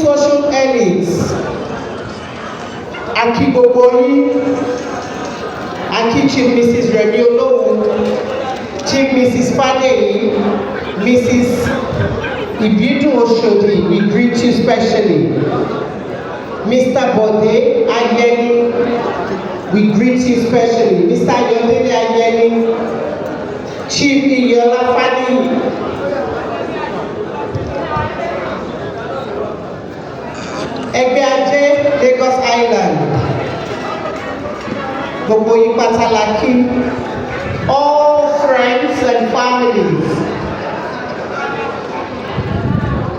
social elites, Aki Gbogbori, Aki Chief Mrs. Remi Olowu, Chief Mrs. Fadeyi, Mrs. Ibidun Oshodi, we greet you specially. Mr. Bode Ayeni, we greet you specially. Mr. Ayodele Ayeni, Chief Iyola Fani, Ẹgbẹ́ Ajé, Lagos Island, gbogbo yín pátá la kí, all friends and families,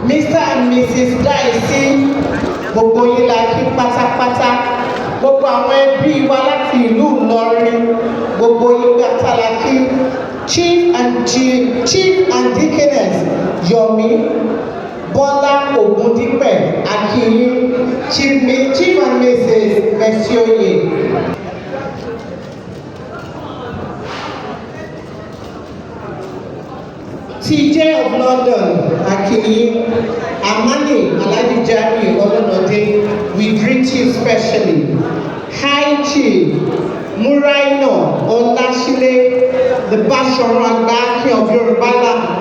Mr. and Mrs. Daisy, gbogbo yín la kí pátápátá, gbogbo àwọn ẹbí wa láti ìlú Ìlọrin, gbogbo yín pátá la kí, Chief and Deaconess Yomi Bola Ogundipe Akinyi, Chief and Mrs. Mesioye. TJ of London Akinyi, Amani Alhaji Jami Olonode, we greet you specially. High Chief Muraino Olashile, the Basharan Agbakin of Yorùbá,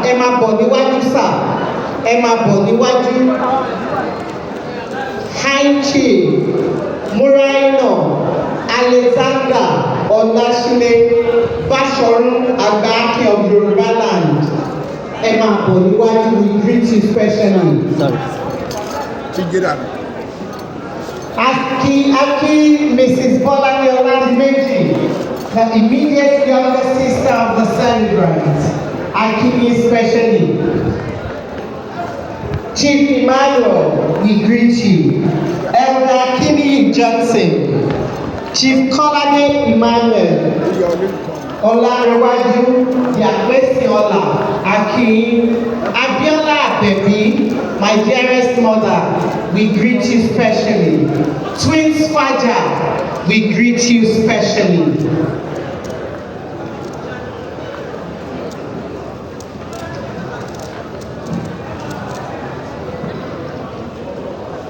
Emma Boniwaju sir. Emma Boniwaju, High Chief Muraino Alexander Olashile, Basharan Agbakin of Yorùbá land. Emma Boniwaju, we greet you specially. Aki Mrs. Bolani Oladimeji, the immediate younger sister of the celebrant. Aki especially. Chief Emmanuel, we greet you. Elder Kini Johnson, Chief Kolade Emmanuel, Olarewaju, Yakwesi Ola, Aki, Abiola Abebi, my dearest mother, we greet you specially. Twins Faja, we greet you specially.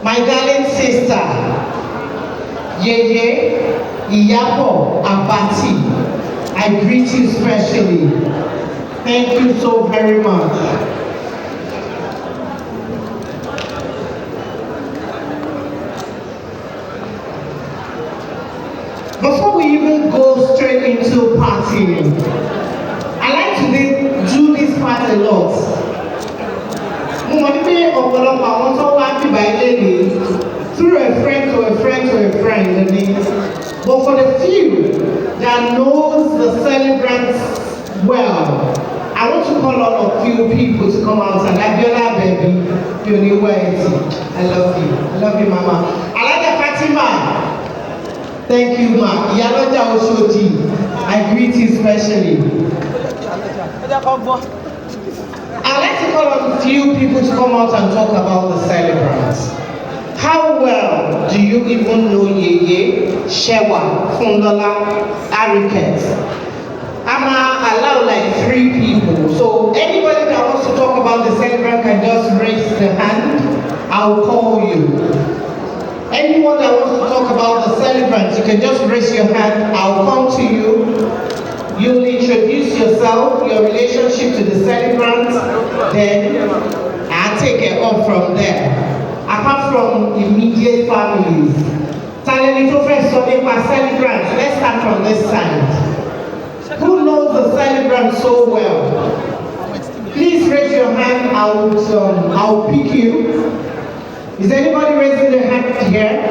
My darling sister, Yeye Iyabo Abati, I greet you specially. Thank you so very much. Before we even go straight into partying, I like to do this part a lot. Mo mọ̀ ní pé ọ̀pọ̀lọpọ̀ àwọn tó wá bíbá ilé ni through a friend to a friend to a friend ni. But for the few that knows the celebrants well, I want to call on a few people to come out and Abiola baby, you know where it is. I love you mama. Alaja Fatima, thank you ma. Iyaloja Oshodi, I greet you specially. I'd like to call on a few people to come out and talk about the celebrants. How well do you even know Yeye, Shewa, Fundola, Ariket? I'm allow like 3 people. So anybody that wants to talk about the celebrant can just raise the hand. I'll call you. Anyone that wants to talk about the celebrants, you can just raise your hand. I'll come to you. You'll introduce yourself, your relationship to the celebrants, then I'll take it up from there. Apart from immediate families. Talent first celebrants. Let's start from this side. Who knows the celebrant so well? Please raise your hand. I'll pick you. Is anybody raising their hand here?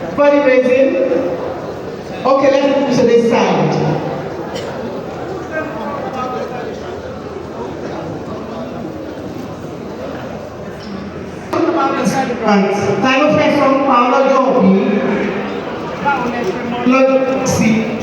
Anybody raising? Okay, let's move to this side. Talk about the celebrants. Time first from Paolo Jobi. Let's see.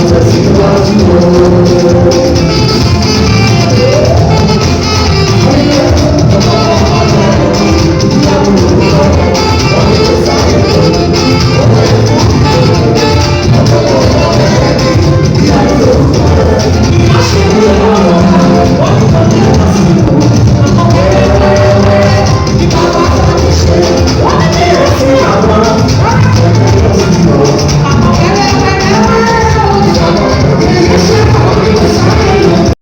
tẹ̀síwájú o.